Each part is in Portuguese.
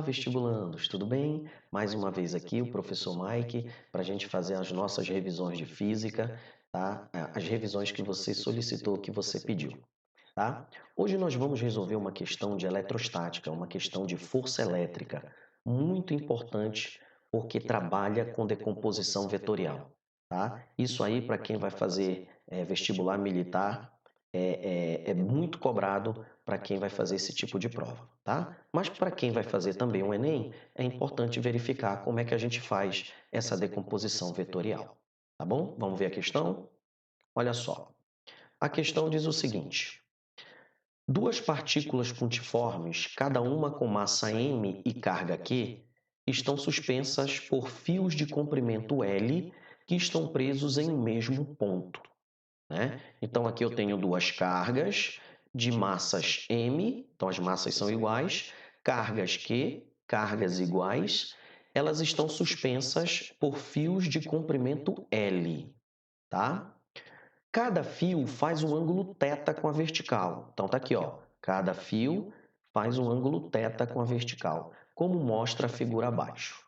vestibulandos, tudo bem? Mais uma vez aqui o professor Mike para a gente fazer as nossas revisões de física, tá? As revisões que você solicitou, que você pediu, tá? Hoje nós vamos resolver uma questão de eletrostática, uma questão de força elétrica, muito importante porque trabalha com decomposição vetorial, tá? Isso aí para quem vai fazer vestibular militar é muito cobrado para quem vai fazer esse tipo de prova, tá? Mas para quem vai fazer também o Enem, é importante verificar como é que a gente faz essa decomposição vetorial, tá bom? Vamos ver a questão? Olha só, a questão diz o seguinte: duas partículas pontiformes, cada uma com massa m e carga q, estão suspensas por fios de comprimento L que estão presos em um mesmo ponto, né? Então, aqui eu tenho duas cargas de massas m, então as massas são iguais, cargas q, cargas iguais, elas estão suspensas por fios de comprimento L, tá? Cada fio faz um ângulo θ com a vertical. Então, tá aqui, ó. Cada fio faz um ângulo θ com a vertical, como mostra a figura abaixo.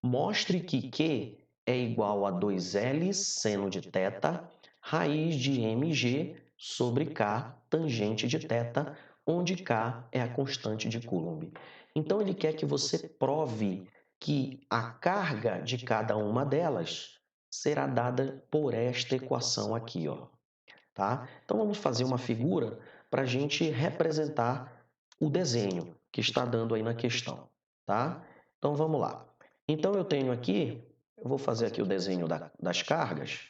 Mostre que Q é igual a 2L seno de θ, raiz de mg sobre K, tangente de θ, onde K é a constante de Coulomb. Então, ele quer que você prove que a carga de cada uma delas será dada por esta equação aqui, ó. Tá? Então, vamos fazer uma figura para a gente representar o desenho que está dando aí na questão, tá? Então, vamos lá. Então, eu tenho aqui, eu vou fazer aqui o desenho das cargas.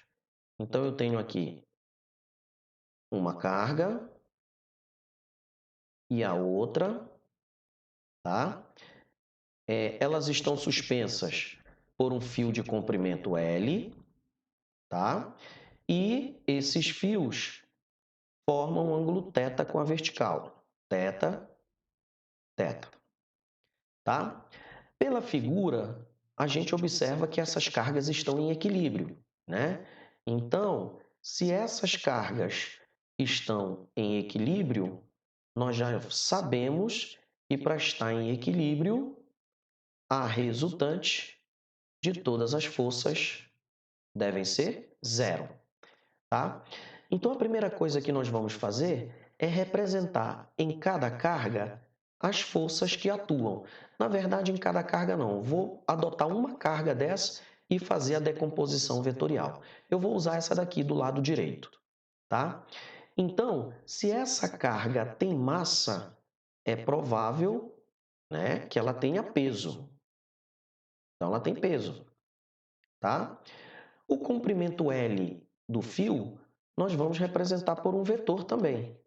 Então, eu tenho aqui uma carga e a outra, tá? Elas estão suspensas por um fio de comprimento L, tá? E esses fios formam um ângulo θ com a vertical. Θ, θ, tá? Pela figura, a gente observa que essas cargas estão em equilíbrio, né? Então, se essas cargas estão em equilíbrio, nós já sabemos que para estar em equilíbrio, a resultante de todas as forças devem ser zero, tá? Então, a primeira coisa que nós vamos fazer é representar em cada carga as forças que atuam. Na verdade, em cada carga não. Vou adotar uma carga dessa e fazer a decomposição vetorial. Eu vou usar essa daqui do lado direito, tá? Então, se essa carga tem massa, é provável, né, que ela tenha peso. Então, ela tem peso, tá? O comprimento L do fio, nós vamos representar por um vetor também.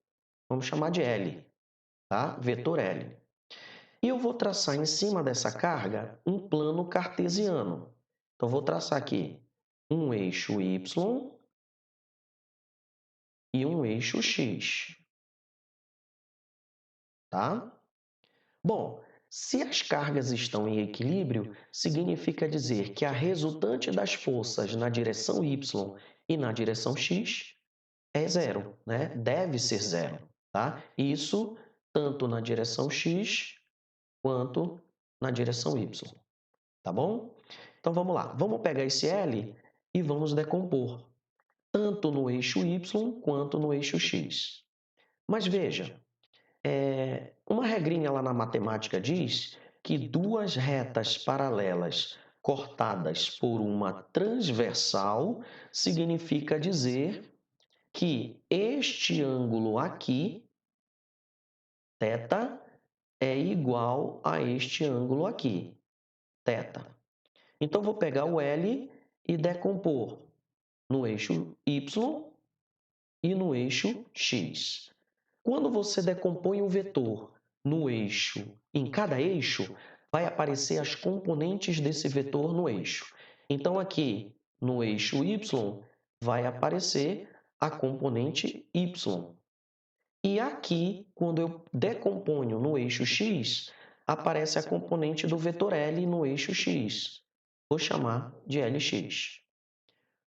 Vamos chamar de L, tá? Vetor L. E eu vou traçar em cima dessa carga um plano cartesiano. Então, vou traçar aqui um eixo Y e um eixo X, tá? Bom, se as cargas estão em equilíbrio, significa dizer que a resultante das forças na direção Y e na direção X é zero, né? Deve ser zero, tá? Isso tanto na direção X quanto na direção Y, tá bom? Então vamos lá, vamos pegar esse L e vamos decompor, tanto no eixo Y quanto no eixo X. Mas veja, uma regrinha lá na matemática diz que duas retas paralelas cortadas por uma transversal significa dizer que este ângulo aqui, θ, é igual a este ângulo aqui, θ. Então, vou pegar o L e decompor no eixo Y e no eixo X. Quando você decompõe um vetor no eixo, em cada eixo, vai aparecer as componentes desse vetor no eixo. Então, aqui no eixo Y, vai aparecer a componente Y. E aqui, quando eu decomponho no eixo X, aparece a componente do vetor L no eixo X. Vou chamar de Lx.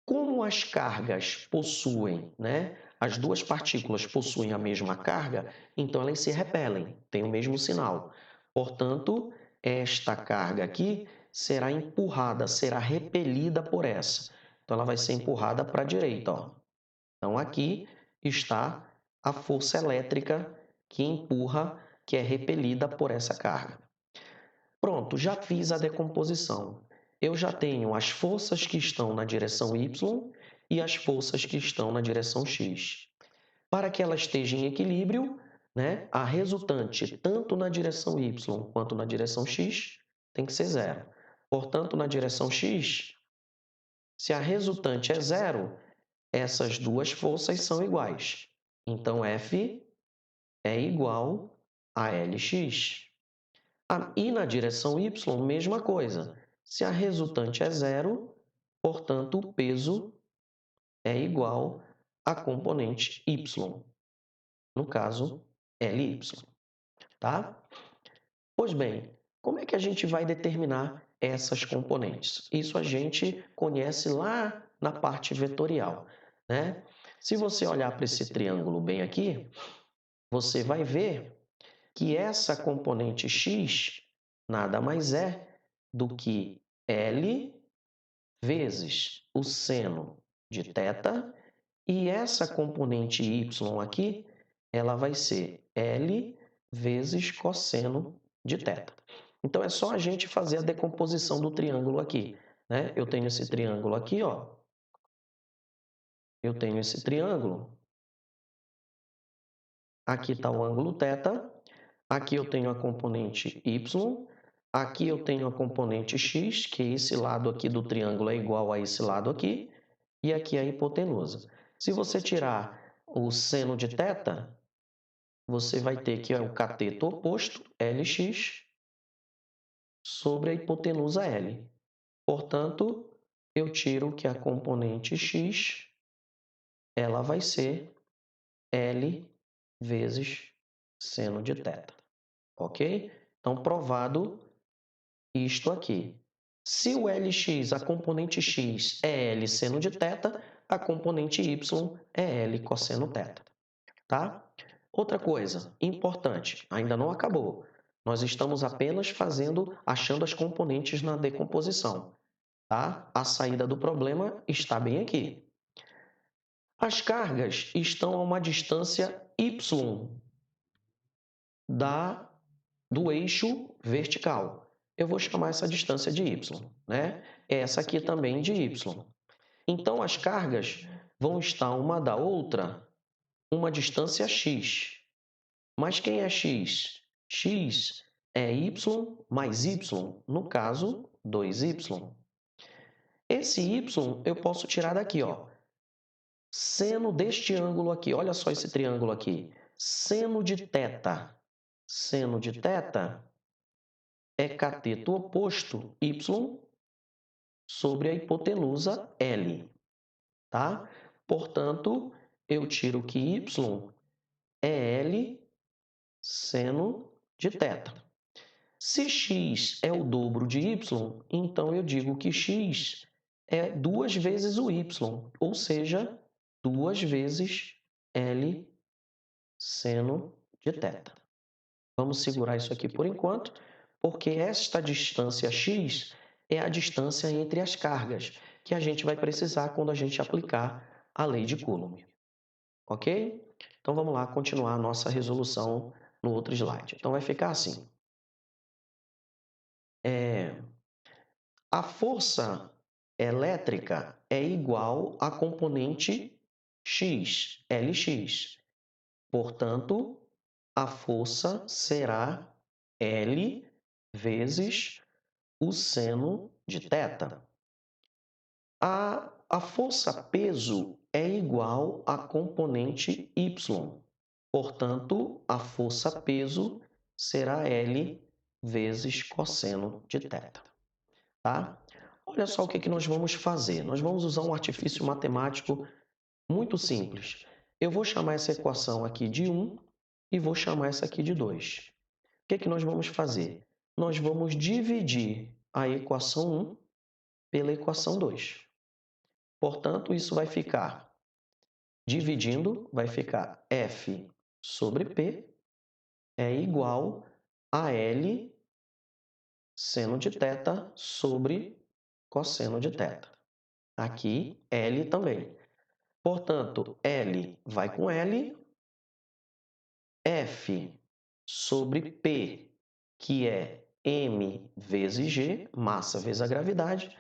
Como as cargas possuem, né? As duas partículas possuem a mesma carga, então elas se repelem, têm o mesmo sinal. Portanto, esta carga aqui será empurrada, será repelida por essa. Então, ela vai ser empurrada para a direita, ó. Então, aqui está a força elétrica que empurra, que é repelida por essa carga. Pronto, já fiz a decomposição. Eu já tenho as forças que estão na direção Y e as forças que estão na direção X. Para que ela esteja em equilíbrio, né, a resultante, tanto na direção Y quanto na direção X, tem que ser zero. Portanto, na direção X, se a resultante é zero, essas duas forças são iguais. Então, F é igual a Lx. E na direção Y, mesma coisa. Se a resultante é zero, portanto, o peso é igual à componente Y. No caso, Ly. Tá? Pois bem, como é que a gente vai determinar essas componentes? Isso a gente conhece lá na parte vetorial, né? Se você olhar para esse triângulo bem aqui, você vai ver que essa componente x nada mais é do que L vezes o seno de θ, e essa componente y aqui, ela vai ser L vezes cosseno de θ. Então, é só a gente fazer a decomposição do triângulo aqui, né? Eu tenho esse triângulo aqui, ó. Eu tenho esse triângulo. Aqui está o ângulo θ. Aqui eu tenho a componente y. Aqui eu tenho a componente x, que esse lado aqui do triângulo é igual a esse lado aqui. E aqui a hipotenusa. Se você tirar o seno de θ, você vai ter que é o cateto oposto, Lx, sobre a hipotenusa L. Portanto, eu tiro que a componente x, ela vai ser L vezes seno de θ. Ok? Então, provado isto aqui. Se o Lx, a componente x, é L seno de θ, a componente y é L cosseno θ. Tá? Outra coisa importante, ainda não acabou. Nós estamos apenas achando as componentes na decomposição. Tá? A saída do problema está bem aqui. As cargas estão a uma distância y do eixo vertical. Eu vou chamar essa distância de y, né? Essa aqui também de y. Então, as cargas vão estar uma da outra uma distância x. Mas quem é x? X é y mais y, no caso, 2y. Esse y eu posso tirar daqui, ó. Seno deste ângulo aqui, olha só esse triângulo aqui. Seno de θ. Seno de θ é cateto oposto y sobre a hipotenusa L. Tá? Portanto, eu tiro que y é L seno de θ. Se x é o dobro de y, então eu digo que x é 2 vezes o y, ou seja, 2 vezes L seno de θ. Vamos segurar isso aqui por enquanto, porque esta distância x é a distância entre as cargas, que a gente vai precisar quando a gente aplicar a lei de Coulomb. Ok? Então, vamos lá continuar a nossa resolução no outro slide. Então, vai ficar assim. A força elétrica é igual à componente x, Lx. Portanto, a força será L vezes o seno de θ. A força peso é igual à componente y. Portanto, a força peso será L vezes cosseno de θ. Tá? Olha só o que nós vamos fazer. Nós vamos usar um artifício matemático muito simples. Eu vou chamar essa equação aqui de 1 e vou chamar essa aqui de 2. O que nós vamos fazer? Nós vamos dividir a equação 1 pela equação 2. Portanto, isso vai ficar, dividindo, vai ficar F sobre P é igual a L seno de θ sobre cosseno de θ. Aqui, L também. Portanto, L vai com L, F sobre P, que é m vezes g, massa vezes a gravidade,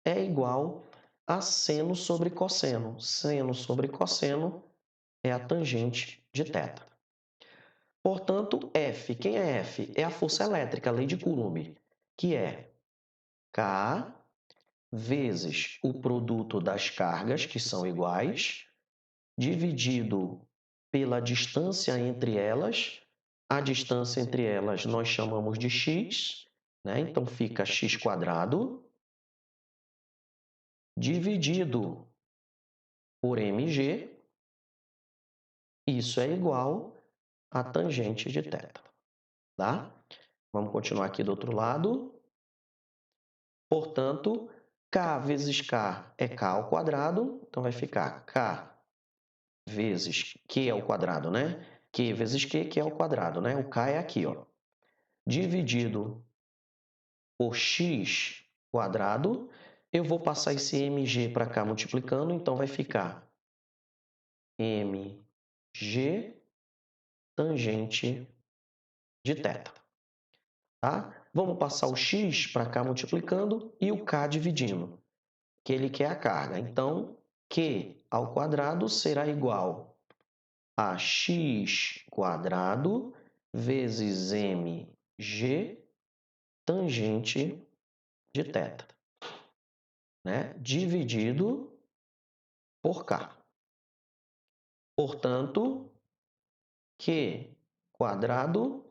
é igual a seno sobre cosseno. Seno sobre cosseno é a tangente de θ. Portanto, F, quem é F? É a força elétrica, a lei de Coulomb, que é K vezes o produto das cargas, que são iguais, dividido pela distância entre elas. A distância entre elas nós chamamos de x, né? Então fica x quadrado dividido por mg. Isso é igual a tangente de θ, tá? Vamos continuar aqui do outro lado. Portanto, k vezes k é k ao quadrado, então vai ficar k vezes q ao quadrado, né? Q vezes q ao quadrado, né? O k é aqui, ó. Dividido por x quadrado. Eu vou passar esse mg para cá multiplicando, então vai ficar mg tangente de θ. Tá? Vamos passar o x para cá multiplicando e o k dividindo, que ele quer a carga. Então, q ao quadrado será igual a x quadrado vezes mg tangente de θ, né? Dividido por k. Portanto, q quadrado...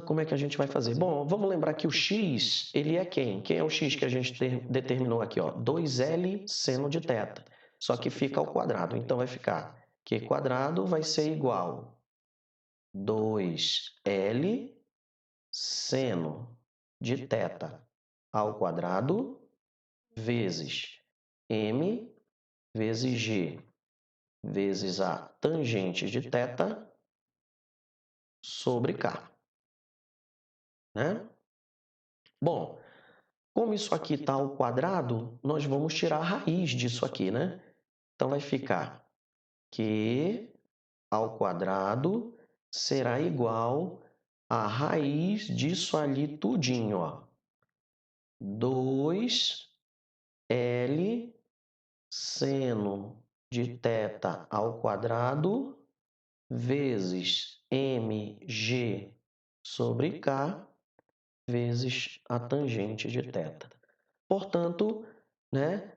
como é que a gente vai fazer? Bom, vamos lembrar que o x, ele é quem? Quem é o x que a gente determinou aqui? 2L seno de θ. Só que fica ao quadrado. Então, vai ficar q quadrado vai ser igual a 2L seno de θ ao quadrado vezes m vezes g vezes a tangente de θ sobre k, né? Bom, como isso aqui está ao quadrado, nós vamos tirar a raiz disso aqui, né? Então, vai ficar q ao quadrado será igual a raiz disso ali tudinho, ó. 2L seno de θ ao quadrado vezes mg sobre k vezes a tangente de θ. Portanto, né,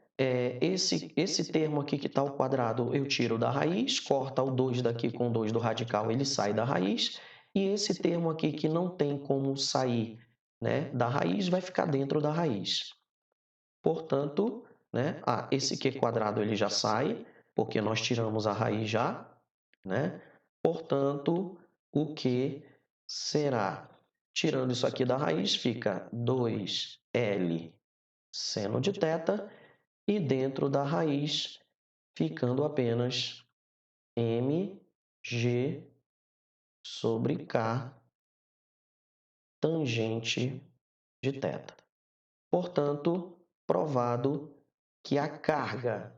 esse termo aqui que está ao quadrado eu tiro da raiz, corta o 2 daqui com 2 do radical, ele sai da raiz, e esse termo aqui que não tem como sair, né, da raiz vai ficar dentro da raiz. Portanto, né, esse q quadrado ele já sai, porque nós tiramos a raiz já, né? Portanto, o q será, tirando isso aqui da raiz, fica 2L seno de θ, e dentro da raiz ficando apenas mg sobre k tangente de θ. Portanto, provado que a carga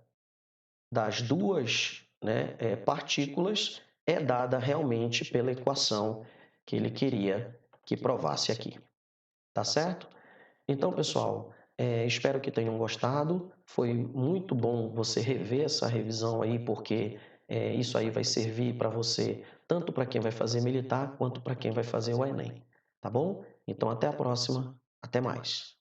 das duas, né, partículas é dada realmente pela equação que ele queria que provasse aqui. Tá certo? Então, pessoal, espero que tenham gostado. Foi muito bom você rever essa revisão aí, porque isso aí vai servir para você, tanto para quem vai fazer militar, quanto para quem vai fazer o Enem. Tá bom? Então, até a próxima. Até mais.